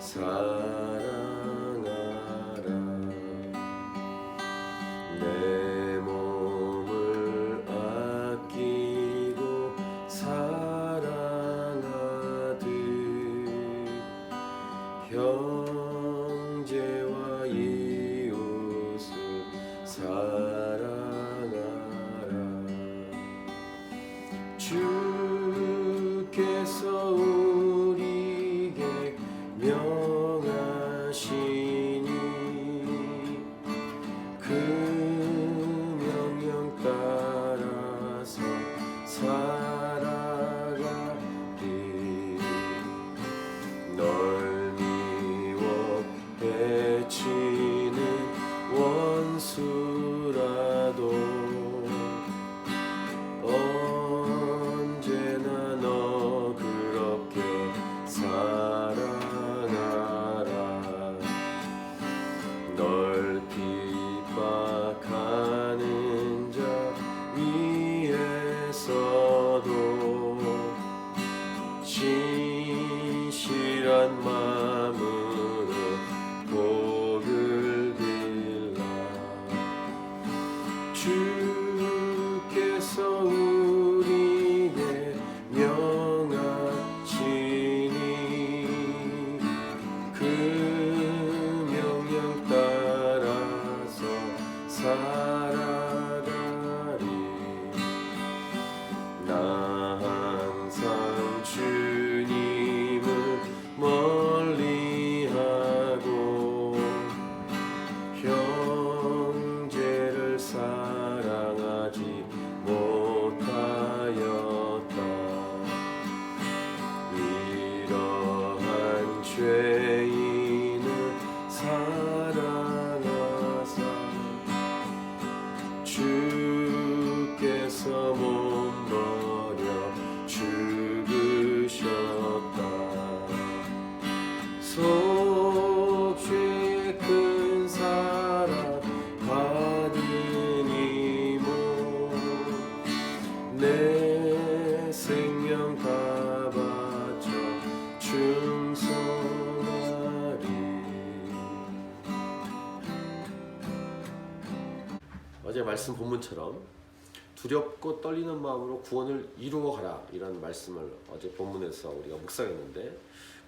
사랑하라. 내 몸을 아끼고 사랑하듯 형제와 이웃을 사랑하라. 주께서 우리에게 명하시니 그 명령 따라서 살아가리. 널 미워 해치는 원수라도 언제나 너 그렇게 사랑하라. 널 핍박하는 자 위에서도 진실한 마음으로 복을 빌라. 주께서 우리에게 명하시니 그 명령 따라서 살아가리. 나 항상 주님을 멀리하고 형제를 사랑하지 못하였다. 이러한 죄인을 사랑하사 주께서 몸버려 죽으셨다. 속죄의 큰 사랑 받으니 내 생명 다 바쳐 충성하리. 어제 말씀 본문처럼 두렵고 떨리는 마음으로 구원을 이루어가라, 이런 말씀을 어제 본문에서 우리가 묵상했는데,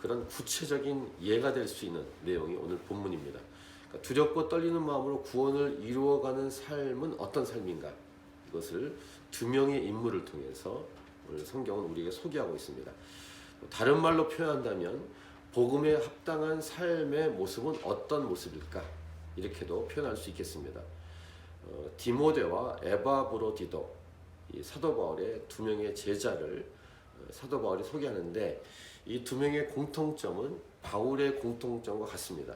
그런 구체적인 예가 될 수 있는 내용이 오늘 본문입니다. 그러니까 두렵고 떨리는 마음으로 구원을 이루어가는 삶은 어떤 삶인가, 이것을 두 명의 인물을 통해서 오늘 성경은 우리에게 소개하고 있습니다. 다른 말로 표현한다면 복음에 합당한 삶의 모습은 어떤 모습일까, 이렇게도 표현할 수 있겠습니다. 디모데와 에바브로디도, 이 사도 바울의 두 명의 제자를 사도 바울이 소개하는데, 이 두 명의 공통점은 바울의 공통점과 같습니다.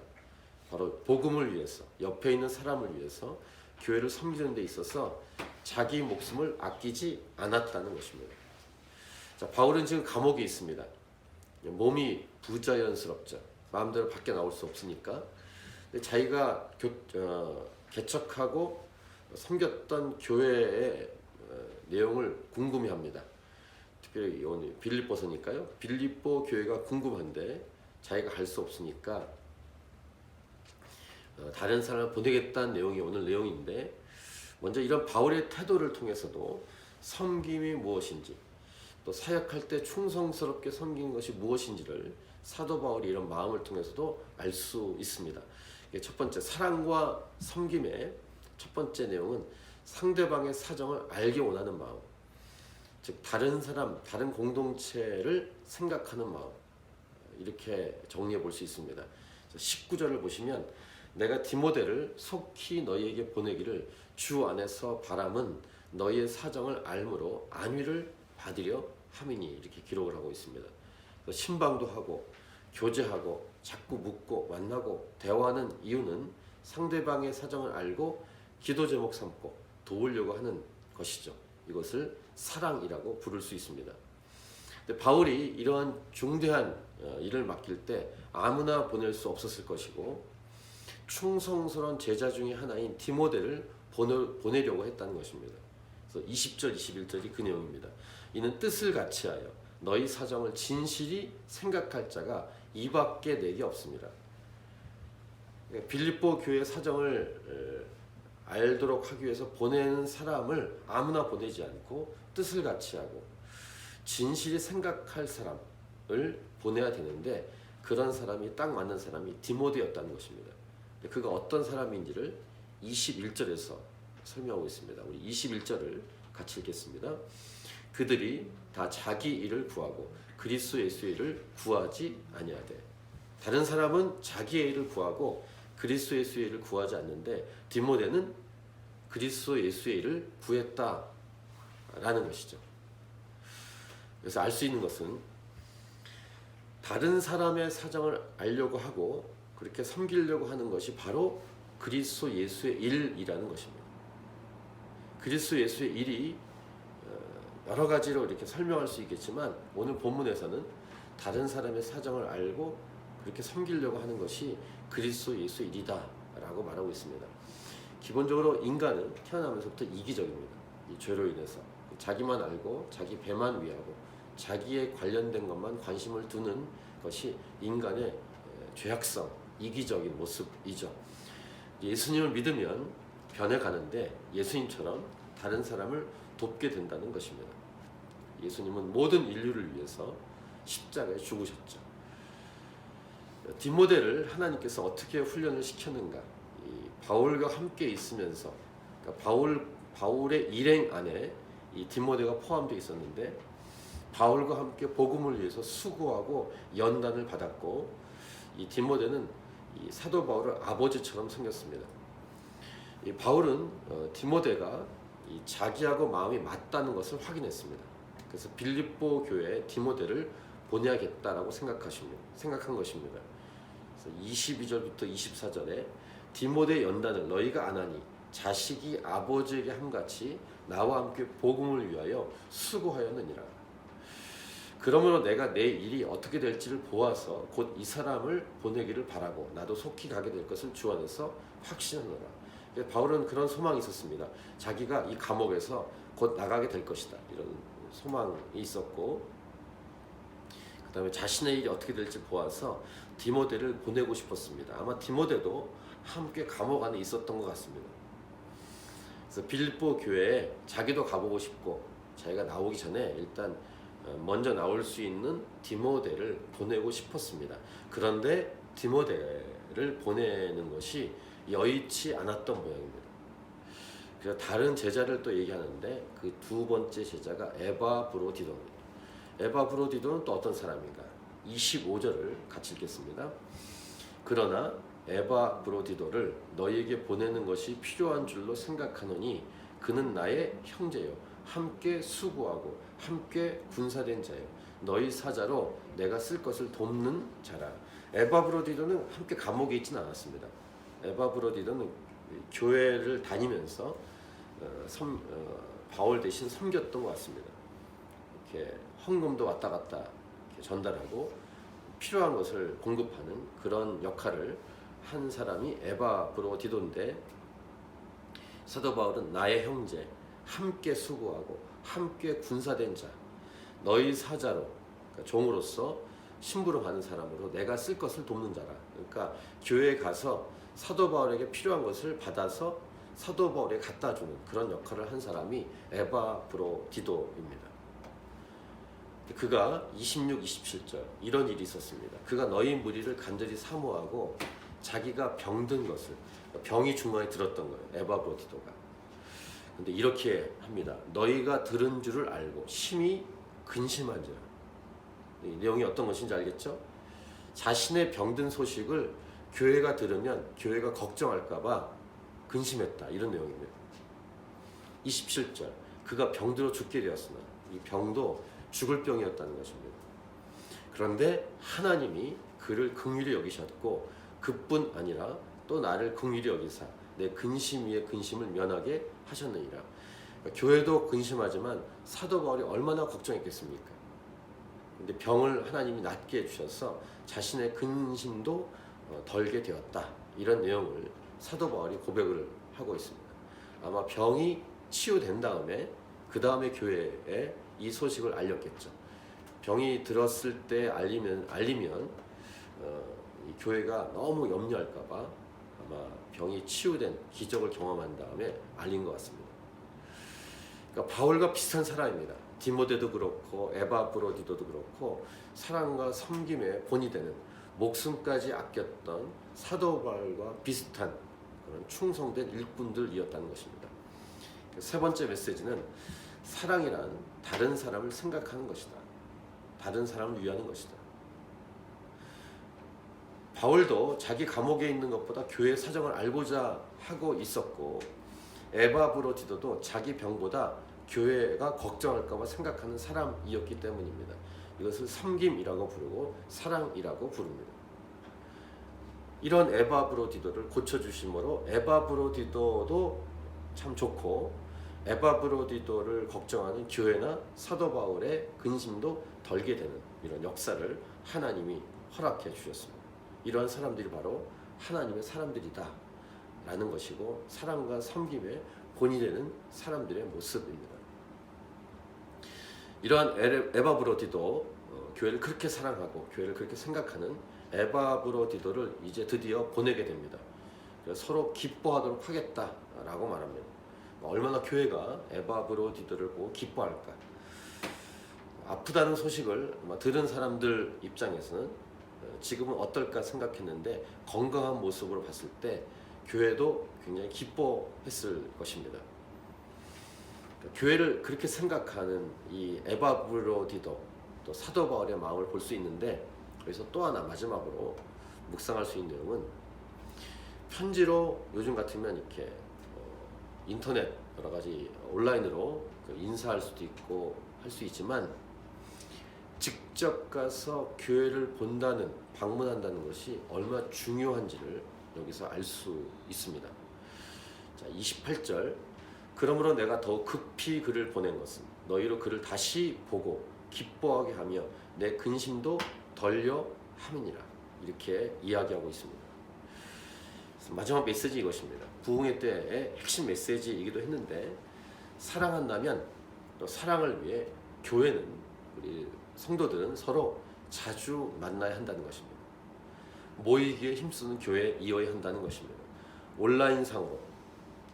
바로 복음을 위해서, 옆에 있는 사람을 위해서 교회를 섬기는 데 있어서 자기 목숨을 아끼지 않았다는 것입니다. 자, 바울은 지금 감옥에 있습니다. 몸이 부자연스럽죠. 마음대로 밖에 나올 수 없으니까. 근데 자기가 개척하고 섬겼던 교회의 내용을 궁금해합니다. 특별히 오늘 빌립보서니까요. 빌립보 교회가 궁금한데 자기가 갈 수 없으니까 다른 사람을 보내겠다는 내용이 오늘 내용인데, 먼저 이런 바울의 태도를 통해서도 섬김이 무엇인지, 또 사역할 때 충성스럽게 섬기는 것이 무엇인지를 사도 바울이 이런 마음을 통해서도 알 수 있습니다. 첫 번째, 사랑과 섬김의 첫 번째 내용은 상대방의 사정을 알기 원하는 마음, 즉 다른 사람, 다른 공동체를 생각하는 마음, 이렇게 정리해 볼 수 있습니다. 19절을 보시면, 내가 디모데를 속히 너희에게 보내기를 주 안에서 바람은 너희의 사정을 알므로 안위를 받으려 함이니, 이렇게 기록을 하고 있습니다. 신방도 하고 교제하고 자꾸 묻고 만나고 대화하는 이유는 상대방의 사정을 알고 기도 제목 삼고 도우려고 하는 것이죠. 이것을 사랑이라고 부를 수 있습니다. 근데 바울이 이러한 중대한 일을 맡길 때 아무나 보낼 수 없었을 것이고, 충성스러운 제자 중에 하나인 디모데를 보내려고 했다는 것입니다. 그래서 20절, 21절이 그 내용입니다. 이는 뜻을 같이하여 너희 사정을 진실이 생각할 자가 이밖에 내게 없습니다. 그러니까 빌립보 교회 사정을 알도록 하기 위해서 보내는 사람을 아무나 보내지 않고 뜻을 같이 하고 진실이 생각할 사람을 보내야 되는데, 그런 사람이 딱 맞는 사람이 디모데였다는 것입니다. 그가 어떤 사람인지를 21절에서 설명하고 있습니다. 우리 21절을 같이 읽겠습니다. 그들이 다 자기 일을 구하고 그리스도 예수의 일을 구하지 아니하되. 다른 사람은 자기의 일을 구하고 그리스도 예수의 일을 구하지 않는데, 디모데는 그리스도 예수의 일을 구했다라는 것이죠. 그래서 알 수 있는 것은 다른 사람의 사정을 알려고 하고 그렇게 섬기려고 하는 것이 바로 그리스도 예수의 일이라는 것입니다. 그리스도 예수의 일이 여러 가지로 이렇게 설명할 수 있겠지만, 오늘 본문에서는 다른 사람의 사정을 알고 그렇게 섬기려고 하는 것이 그리스도 예수의 일이다 라고 말하고 있습니다. 기본적으로 인간은 태어나면서부터 이기적입니다. 이 죄로 인해서 자기만 알고 자기 배만 위하고 자기에 관련된 것만 관심을 두는 것이 인간의 죄악성, 이기적인 모습이죠. 예수님을 믿으면 변해가는데 예수님처럼 다른 사람을 돕게 된다는 것입니다. 예수님은 모든 인류를 위해서 십자가에 죽으셨죠. 디모데를 하나님께서 어떻게 훈련을 시켰는가? 바울과 함께 있으면서, 그러니까 바울의 일행 안에 이 디모데가 포함되어 있었는데, 바울과 함께 복음을 위해서 수고하고 연단을 받았고, 이 디모데는 이 사도 바울을 아버지처럼 생겼습니다. 이 바울은 디모데가 이 자기하고 마음이 맞다는 것을 확인했습니다. 그래서 빌립보 교회에 디모데를 보내야겠다라고 생각한 것입니다. 그래서 22절부터 24절에 디모데 연단을 너희가 안 하니 자식이 아버지에게 함같이 나와 함께 복음을 위하여 수고하였느니라. 그러므로 내가 내 일이 어떻게 될지를 보아서 곧 이 사람을 보내기를 바라고 나도 속히 가게 될 것을 주 안에서 확신하노라. 바울은 그런 소망이 있었습니다. 자기가 이 감옥에서 곧 나가게 될 것이다, 이런 소망이 있었고, 그 다음에 자신의 일이 어떻게 될지 보아서 디모데를 보내고 싶었습니다. 아마 디모데도 함께 감옥 안에 있었던 것 같습니다. 그래서 빌립보 교회에 자기도 가보고 싶고, 자기가 나오기 전에 일단 먼저 나올 수 있는 디모데를 보내고 싶었습니다. 그런데 디모데를 보내는 것이 여의치 않았던 모양입니다. 그래서 다른 제자를 또 얘기하는데, 그 두 번째 제자가 에바브로디도입니다. 에바브로디도는 또 어떤 사람인가? 25절을 같이 읽겠습니다. 그러나 에바브로디도를 너희에게 보내는 것이 필요한 줄로 생각하노니 그는 나의 형제요 함께 수고하고 함께 군사된 자요 너희 사자로 내가 쓸 것을 돕는 자라. 에바브로디도는 함께 감옥에 있지는 않았습니다. 에바브로디도는 교회를 다니면서 바울 대신 섬겼던 것 같습니다. 이렇게 헌금도 왔다 갔다 이렇게 전달하고 필요한 것을 공급하는 그런 역할을 한 사람이 에바브로디도인데, 사도 바울은 나의 형제, 함께 수고하고 함께 군사된 자, 너희 사자로, 그러니까 종으로서 심부름하는 사람으로 내가 쓸 것을 돕는 자라. 그러니까 교회에 가서 사도 바울에게 필요한 것을 받아서 사도 바울에게 갖다 주는 그런 역할을 한 사람이 에바브로디도입니다. 그가 26, 27절 이런 일이 있었습니다. 그가 너희 무리를 간절히 사모하고 자기가 병든 것을, 병이 중간에 들었던 거예요, 에바브로디도가. 근데 이렇게 합니다. 너희가 들은 줄을 알고 심히 근심한지라. 이 내용이 어떤 것인지 알겠죠? 자신의 병든 소식을 교회가 들으면 교회가 걱정할까봐 근심했다, 이런 내용입니다. 27절 그가 병들어 죽게 되었으나 이 병도 죽을 병이었다는 것입니다. 그런데 하나님이 그를 긍휼히 여기셨고 그뿐 아니라 또 나를 긍휼히 여기사 내 근심 위에 근심을 면하게 하셨느니라. 그러니까 교회도 근심하지만 사도 바울이 얼마나 걱정했겠습니까? 근데 병을 하나님이 낫게 해주셔서 자신의 근심도 덜게 되었다, 이런 내용을 사도 바울이 고백을 하고 있습니다. 아마 병이 치유된 다음에 그 다음에 교회에 이 소식을 알렸겠죠. 병이 들었을 때 알리면 이 교회가 너무 염려할까봐 아마 병이 치유된 기적을 경험한 다음에 알린 것 같습니다. 그러니까 바울과 비슷한 사람입니다. 디모데도 그렇고 에바브로디도도 그렇고 사랑과 섬김의 본이 되는 목숨까지 아꼈던 사도 바울과 비슷한 그런 충성된 일꾼들이었다는 것입니다. 세 번째 메시지는 사랑이란 다른 사람을 생각하는 것이다. 다른 사람을 위하는 것이다. 바울도 자기 감옥에 있는 것보다 교회 사정을 알고자 하고 있었고 에바브로디도도 자기 병보다 교회가 걱정할까 봐 생각하는 사람이었기 때문입니다. 이것을 섬김이라고 부르고 사랑이라고 부릅니다. 이런 에바브로디도를 고쳐주심으로 에바브로디도도 참 좋고 에바브로디도를 걱정하는 교회나 사도 바울의 근심도 덜게 되는 이런 역사를 하나님이 허락해 주셨습니다. 이러한 사람들이 바로 하나님의 사람들이다 라는 것이고 사랑과 섬김의 본이 되는 사람들의 모습입니다. 이러한 에바브로디도 교회를 그렇게 사랑하고 교회를 그렇게 생각하는 에바브로디도를 이제 드디어 보내게 됩니다. 서로 기뻐하도록 하겠다라고 말합니다. 얼마나 교회가 에바브로디도를 보고 기뻐할까. 아프다는 소식을 들은 사람들 입장에서는 지금은 어떨까 생각했는데 건강한 모습으로 봤을 때 교회도 굉장히 기뻐했을 것입니다. 교회를 그렇게 생각하는 이 에바브로디도 또 사도 바울의 마음을 볼 수 있는데 여기서 또 하나 마지막으로 묵상할 수 있는 내용은 편지로 요즘 같으면 이렇게 인터넷 여러 가지 온라인으로 인사할 수도 있고 할 수 있지만 직접 가서 교회를 본다는 방문한다는 것이 얼마나 중요한지를 여기서 알 수 있습니다. 자, 28절 그러므로 내가 더욱 급히 그를 보낸 것은 너희로 그를 다시 보고 기뻐하게 하며 내 근심도 덜려 함이니라 이렇게 이야기하고 있습니다. 마지막 메시지 이것입니다. 부흥회 때의 핵심 메시지이기도 했는데 사랑한다면 또 사랑을 위해 교회는 우리 성도들은 서로 자주 만나야 한다는 것입니다. 모이기에 힘쓰는 교회에 이어야 한다는 것입니다. 온라인상으로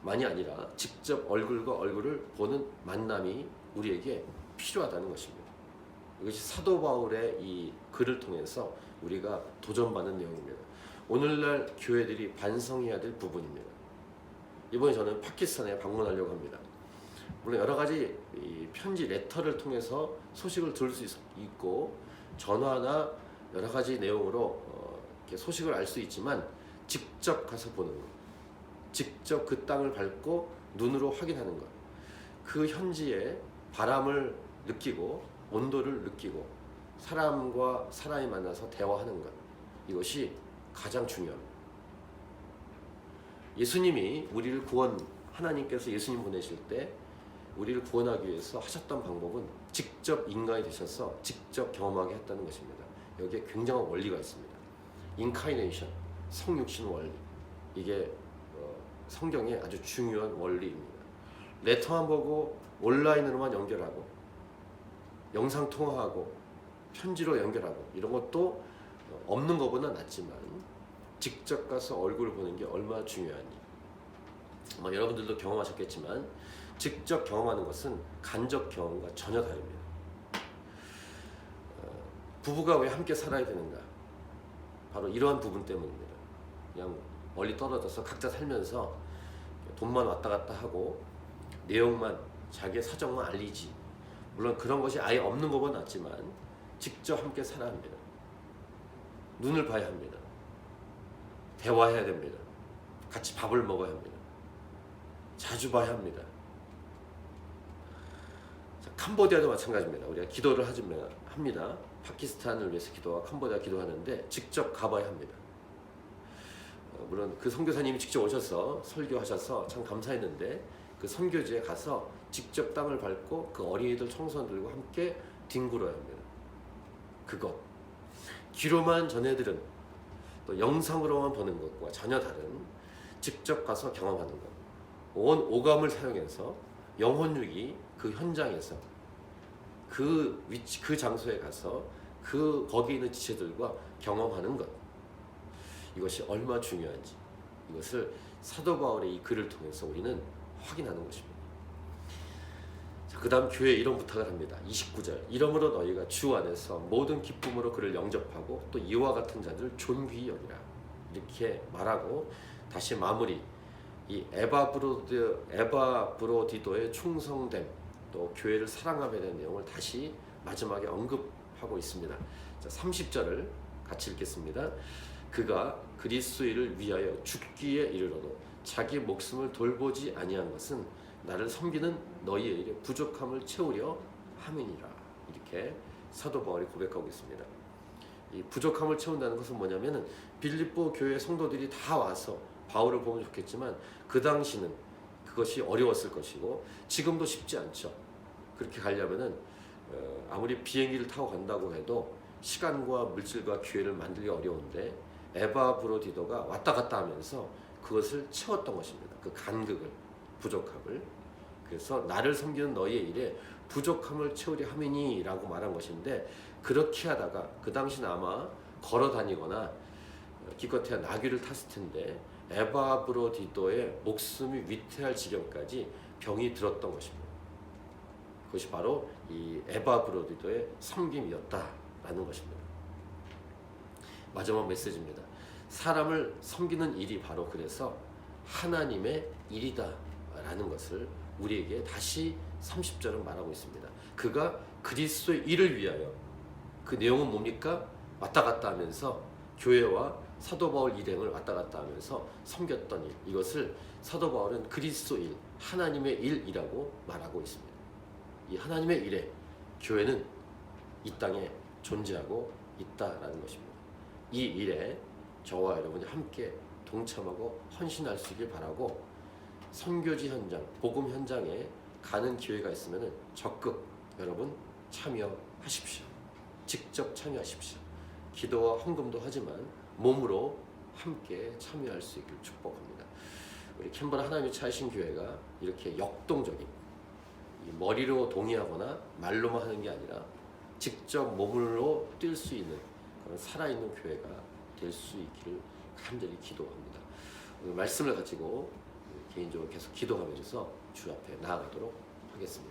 만이 아니라 직접 얼굴과 얼굴을 보는 만남이 우리에게 필요하다는 것입니다. 이것이 사도 바울의 이 글을 통해서 우리가 도전받는 내용입니다. 오늘날 교회들이 반성해야 될 부분입니다. 이번에 저는 파키스탄에 방문하려고 합니다. 물론 여러 가지 이 편지 레터를 통해서 소식을 들을 수 있고 전화나 여러 가지 내용으로 이렇게 소식을 알 수 있지만 직접 가서 보는 것, 직접 그 땅을 밟고 눈으로 확인하는 것, 그 현지의 바람을 느끼고 온도를 느끼고 사람과 사람이 만나서 대화하는 것, 이것이 가장 중요합니다. 예수님이 우리를 하나님께서 예수님 보내실 때 우리를 구원하기 위해서 하셨던 방법은 직접 인간이 되셔서 직접 경험하게 했다는 것입니다. 여기에 굉장한 원리가 있습니다. 인카이네이션, 성육신 원리, 이게 성경의 아주 중요한 원리입니다. 레터만 보고 온라인으로만 연결하고 영상 통화하고 편지로 연결하고 이런 것도 없는 것보다 낫지만 직접 가서 얼굴을 보는 게 얼마나 중요하니. 여러분들도 경험하셨겠지만 직접 경험하는 것은 간접 경험과 전혀 다릅니다. 부부가 왜 함께 살아야 되는가? 바로 이러한 부분 때문입니다. 그냥 멀리 떨어져서 각자 살면서 돈만 왔다 갔다 하고 내용만 자기의 사정만 알리지. 물론 그런 것이 아예 없는 것보다 낫지만 직접 함께 살아야 합니다. 눈을 봐야 합니다. 대화해야 됩니다. 같이 밥을 먹어야 합니다. 자주 봐야 합니다. 자, 캄보디아도 마찬가지입니다. 우리가 기도를 합니다. 파키스탄을 위해서 기도하고 캄보디아 기도하는데 직접 가봐야 합니다. 물론 그 선교사님이 직접 오셔서 설교하셔서 참 감사했는데 그 선교지에 가서 직접 땅을 밟고 그 어린이들 청소년들과 함께 뒹굴어야 합니다. 그것 귀로만 전해들은 또 영상으로만 보는 것과 전혀 다른 직접 가서 경험하는 것, 온 오감을 사용해서 영혼육이 그 현장에서 그 위치 그 장소에 가서 거기에 있는 지체들과 경험하는 것, 이것이 얼마나 중요한지 이것을 사도 바울의 이 글을 통해서 우리는 확인하는 것입니다. 자, 그 다음 교회에 이런 부탁을 합니다. 29절, 이러므로 너희가 주 안에서 모든 기쁨으로 그를 영접하고 또 이와 같은 자들을 존귀히 여기라, 이렇게 말하고 다시 마무리, 이 에바브로디도의 충성됨, 또 교회를 사랑함에 대한 내용을 다시 마지막에 언급하고 있습니다. 자, 30절을 같이 읽겠습니다. 그가 그리스도를 위하여 죽기에 이르러도 자기 목숨을 돌보지 아니한 것은 나를 섬기는 너희의 일에 부족함을 채우려 함이니라, 이렇게 사도 바울이 고백하고 있습니다. 이 부족함을 채운다는 것은 뭐냐면은 빌립보 교회 성도들이 다 와서 바울을 보면 좋겠지만 그 당시는 그것이 어려웠을 것이고 지금도 쉽지 않죠. 그렇게 가려면은 아무리 비행기를 타고 간다고 해도 시간과 물질과 기회를 만들기 어려운데 에바브로디도가 왔다 갔다 하면서 그것을 채웠던 것입니다. 그 간극을, 부족함을. 그래서 나를 섬기는 너희의 일에 부족함을 채우려 함이니 라고 말한 것인데, 그렇게 하다가 그 당시는 아마 걸어 다니거나 기껏해야 나귀를 탔을 텐데 에바브로디도의 목숨이 위태할 지경까지 병이 들었던 것입니다. 그것이 바로 이 에바브로디도의 섬김이었다라는 것입니다. 마지막 메시지입니다. 사람을 섬기는 일이 바로 그래서 하나님의 일이다 라는 것을 우리에게 다시 30절은 말하고 있습니다. 그가 그리스도의 일을 위하여, 그 내용은 뭡니까? 왔다 갔다 하면서 교회와 사도 바울 일행을 왔다 갔다 하면서 섬겼던 일, 이것을 사도 바울은 그리스도 일, 하나님의 일이라고 말하고 있습니다. 이 하나님의 일에 교회는 이 땅에 존재하고 있다라는 것입니다. 이 일에 저와 여러분이 함께 동참하고 헌신할 수 있길 바라고, 선교지 현장, 복음 현장에 가는 기회가 있으면 적극 여러분 참여하십시오. 직접 참여하십시오. 기도와 헌금도 하지만 몸으로 함께 참여할 수 있길 축복합니다. 우리 캔버라 하나님의 차이신 교회가 이렇게 역동적인, 머리로 동의하거나 말로만 하는 게 아니라 직접 몸으로 뛸 수 있는 그런 살아있는 교회가 될 수 있기를 간절히 기도합니다. 오늘 말씀을 가지고 개인적으로 계속 기도하면서 주 앞에 나아가도록 하겠습니다.